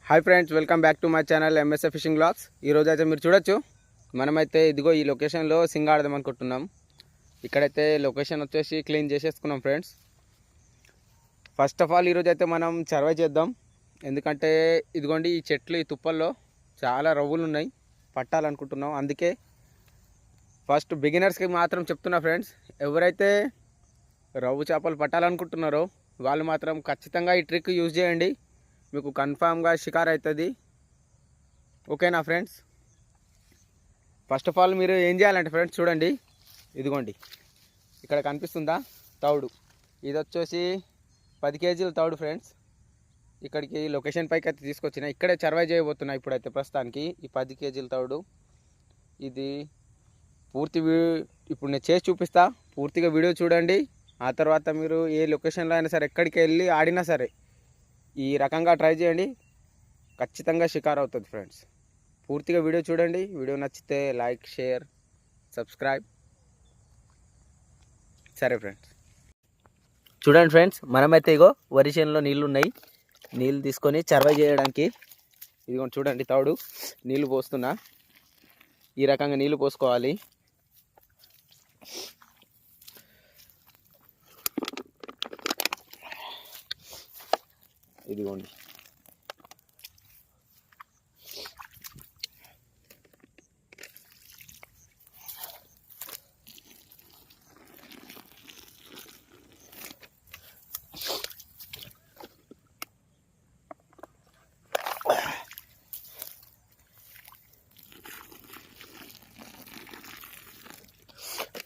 Hi friends, welcome back to my channel MSA fishing blogs. ఈరోజు అయితే మీరు చూడొచ్చు, మనమైతే ఇదిగో ఈ లొకేషన్లో సింగ్ ఆడదాం అనుకుంటున్నాం. ఇక్కడైతే లొకేషన్ వచ్చేసి క్లీన్ చేసేసుకున్నాం ఫ్రెండ్స్. ఫస్ట్ ఆఫ్ ఆల్ ఈరోజు అయితే మనం సర్వే చేద్దాం. ఎందుకంటే ఇదిగోండి ఈ చెట్లు, ఈ తుప్పల్లో చాలా రవ్వులు ఉన్నాయి, పట్టాలనుకుంటున్నాం. అందుకే ఫస్ట్ బిగినర్స్కి మాత్రం చెప్తున్నా ఫ్రెండ్స్, ఎవరైతే రవ్వు చేపలు పట్టాలనుకుంటున్నారో వాళ్ళు మాత్రం ఖచ్చితంగా ఈ ట్రిక్ యూజ్ చేయండి, మీకు కన్ఫామ్గా షికార్ అవుతుంది. ఓకేనా ఫ్రెండ్స్? ఫస్ట్ ఆఫ్ ఆల్ మీరు ఏం చేయాలంటే ఫ్రెండ్స్, చూడండి ఇదిగోండి ఇక్కడ కనిపిస్తుందా తౌడు. ఇది వచ్చేసి 10 కేజీల తౌడు ఫ్రెండ్స్. ఇక్కడికి లొకేషన్ పైకి అయితే తీసుకొచ్చిన, ఇక్కడే సర్వే చేయబోతున్నా ఇప్పుడైతే ప్రస్తుతానికి. ఈ 10 కేజీల తౌడు ఇది ఇప్పుడు నేను చేసి చూపిస్తా. పూర్తిగా వీడియో చూడండి. ఆ తర్వాత మీరు ఏ లొకేషన్లో అయినా సరే, ఎక్కడికి వెళ్ళి ఆడినా సరే ఈ రకంగా ట్రై చేయండి, ఖచ్చితంగా షికార్ అవుతుంది ఫ్రెండ్స్. పూర్తిగా వీడియో చూడండి. వీడియో నచ్చితే లైక్, షేర్, సబ్స్క్రైబ్. సరే ఫ్రెండ్స్, చూడండి ఫ్రెండ్స్, మనమైతే ఇగో వరి చేనులో నీళ్ళు ఉన్నాయి. నీళ్ళు తీసుకొని సర్వే చేయడానికి ఇదిగో చూడండి తౌడు నీళ్ళు పోస్తున్నా. ఈ రకంగా నీళ్ళు పోసుకోవాలి. ఇదిగోండి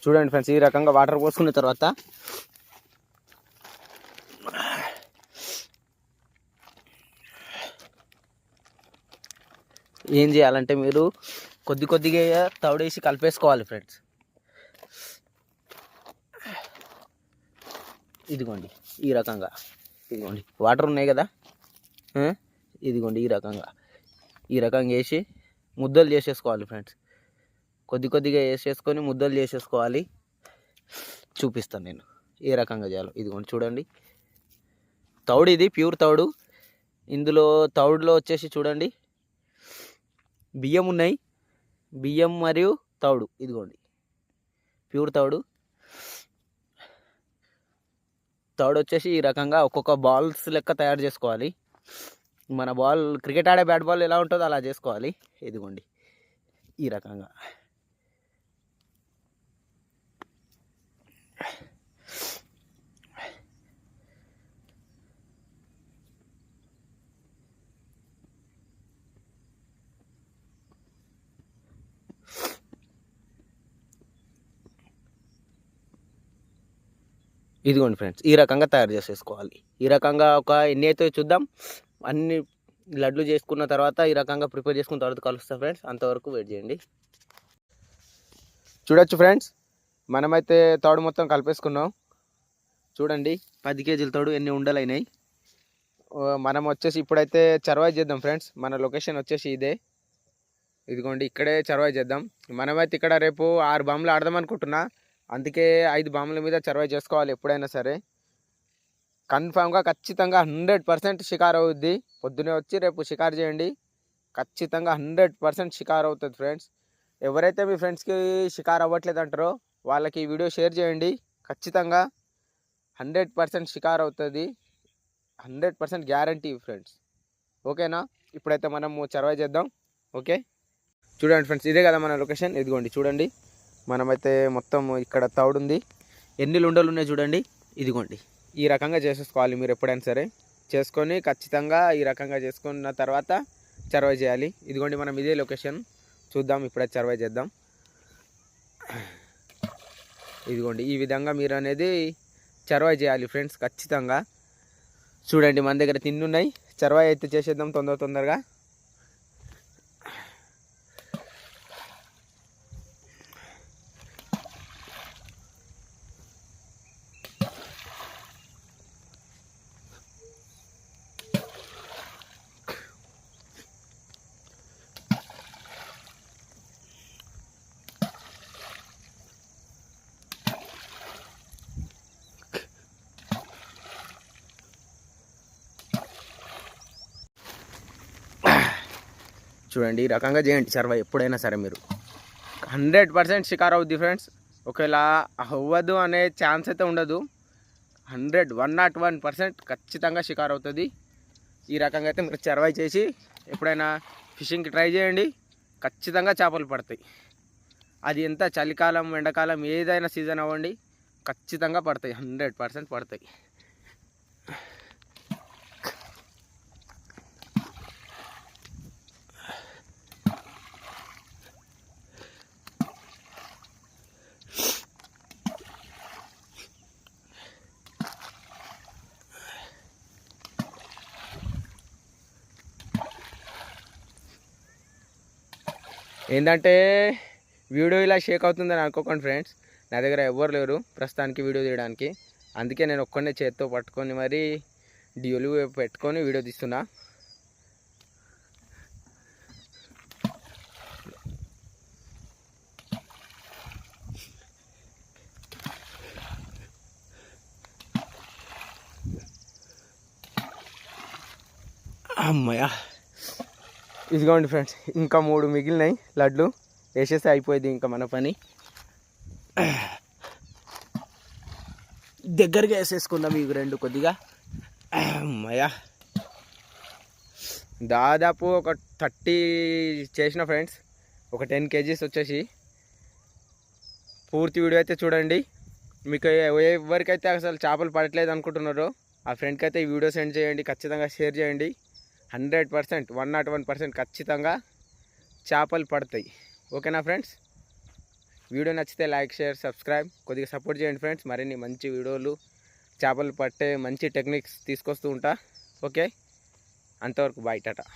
చూడండి ఫ్రెండ్స్, ఈ రకంగా వాటర్ పోసుకున్న తర్వాత ఏం చేయాలంటే మీరు కొద్దిగా తౌడేసి కలిపేసుకోవాలి ఫ్రెండ్స్. ఇదిగోండి ఈ రకంగా, ఇదిగోండి వాటర్ ఉన్నాయి కదా, ఇదిగోండి ఈ రకంగా వేసి ముద్దలు చేసేసుకోవాలి ఫ్రెండ్స్. కొద్దిగా వేసేసుకొని ముద్దలు చేసేసుకోవాలి. చూపిస్తాను నేను ఏ రకంగా చేయాలో. ఇదిగోండి చూడండి తౌడు, ఇది ప్యూర్ తౌడు. ఇందులో తౌడులో వచ్చేసి చూడండి బియ్యం ఉన్నాయి, బియ్యం మరియు తౌడు. ఇదిగోండి ప్యూర్ తౌడు. తౌడు వచ్చేసి ఈ రకంగా ఒక్కొక్క బాల్స్ లెక్క తయారు చేసుకోవాలి. మన బాల్, క్రికెట్ ఆడే బ్యాట్ బాల్ ఎలా ఉంటుందో అలా చేసుకోవాలి. ఇదిగోండి ఈ రకంగా. ఇదిగోండి ఫ్రెండ్స్, ఈ రకంగా తయారు చేసేసుకోవాలి. ఈ రకంగా ఎన్ని అయితే చూద్దాం. అన్ని లడ్లు చేసుకున్న తర్వాత ఈ రకంగా ప్రిపేర్ చేసుకున్న తర్వాత కలుస్తాం ఫ్రెండ్స్. అంతవరకు వెయిట్ చేయండి. చూడొచ్చు ఫ్రెండ్స్, మనమైతే తోడు మొత్తం కలిపేసుకున్నాం. చూడండి 10 కేజీల తోడు ఎన్ని ఉండలైనాయి. మనం వచ్చేసి ఇప్పుడైతే సర్వై చేద్దాం ఫ్రెండ్స్. మన లొకేషన్ వచ్చేసి ఇదే. ఇదిగోండి ఇక్కడే సర్వై చేద్దాం. మనమైతే ఇక్కడ రేపు 6 బాంబులు ఆడదాం అనుకుంటున్నా. అందుకే 5 బాంబుల మీద సర్వై చేసుకోవాలి ఎప్పుడైనా సరే. కన్ఫామ్గా ఖచ్చితంగా 100% షికార్ అవుద్ది. పొద్దునే వచ్చి రేపు షికార్ చేయండి, ఖచ్చితంగా 100% షికార్ అవుతుంది ఫ్రెండ్స్. ఎవరైతే మీ ఫ్రెండ్స్కి షికార్ అవ్వట్లేదు అంటారో వాళ్ళకి ఈ వీడియో షేర్ చేయండి. ఖచ్చితంగా 100% షికార్ అవుతుంది, 100% గ్యారంటీ ఫ్రెండ్స్. ఓకేనా? ఇప్పుడైతే మనము సర్వై చేద్దాం. ఓకే చూడండి ఫ్రెండ్స్, ఇదే కదా మన లొకేషన్. ఇదిగోండి చూడండి, మనమైతే మొత్తం ఇక్కడ తౌడు ఉంది. ఎన్ని లుండలు ఉన్నాయి చూడండి. ఇదిగోండి ఈ రకంగా చేసేసుకోవాలి. మీరు ఎప్పుడైనా సరే చేసుకొని ఖచ్చితంగా ఈ రకంగా చేసుకున్న తర్వాత సర్వై చేయాలి. ఇదిగోండి మనం ఇదే లొకేషన్. చూద్దాం, ఇప్పుడైతే సర్వై చేద్దాం. ఇదిగోండి ఈ విధంగా మీరు అనేది సర్వై చేయాలి ఫ్రెండ్స్ ఖచ్చితంగా. చూడండి మన దగ్గర తిన్నున్నాయి. సర్వై అయితే చేసేద్దాం తొందరగా. చూడండి ఈ రకంగా చేయండి సర్వై ఎప్పుడైనా సరే మీరు 100% షికారు అవుద్ది ఫ్రెండ్స్. ఒకవేళ అవ్వదు అనే ఛాన్స్ అయితే ఉండదు. 101% ఖచ్చితంగా షికారు అవుతుంది. ఈ రకంగా అయితే మీరు సర్వై చేసి ఎప్పుడైనా ఫిషింగ్కి ట్రై చేయండి. ఖచ్చితంగా చేపలు పడతాయి. అది ఎంత చలికాలం ఎండాకాలం ఏదైనా సీజన్ అవ్వండి ఖచ్చితంగా పడతాయి. 100% పడతాయి. ఏంటంటే వీడియో ఇలా షేక్ అవుతుందని అనుకోకండి ఫ్రెండ్స్. నా దగ్గర ఎవ్వరు లేరు ప్రస్తుతానికి వీడియో తీయడానికి. అందుకే నేను ఒక్కనే చేత్తో పట్టుకొని మరి డియోలు పెట్టుకొని వీడియో తీస్తున్నా. అమ్మయ్య, ఇదిగోండి ఫ్రెండ్స్, ఇంకా 3 మిగిలినాయి లడ్లు. వేసేస్తే అయిపోయింది ఇంకా మన పని. దగ్గరగా వేసేసుకుందాం ఇవి 2 కొద్దిగా. అమ్మయ్య, దాదాపు ఒక 30 చేసిన ఫ్రెండ్స్. ఒక 10 kgs వచ్చేసి. పూర్తి వీడియో అయితే చూడండి. మీకు ఎవరికైతే అసలు చేపలు పడట్లేదు అనుకుంటున్నారో ఆ ఫ్రెండ్కి అయితే ఈ వీడియో సెండ్ చేయండి. ఖచ్చితంగా షేర్ చేయండి. 100% 101% ఖచ్చితంగా చేపలు పడతాయి. ఓకేనా ఫ్రెండ్స్? వీడియో నచ్చితే లైక్, షేర్, సబ్స్క్రైబ్ కొద్దిగా సపోర్ట్ చేయండి ఫ్రెండ్స్. మరిన్ని మంచి వీడియోలు చేపలు పట్టే మంచి టెక్నిక్స్ తీసుకొస్తూ ఉంటా. ఓకే, అంతవరకు బాయ్, టాటా.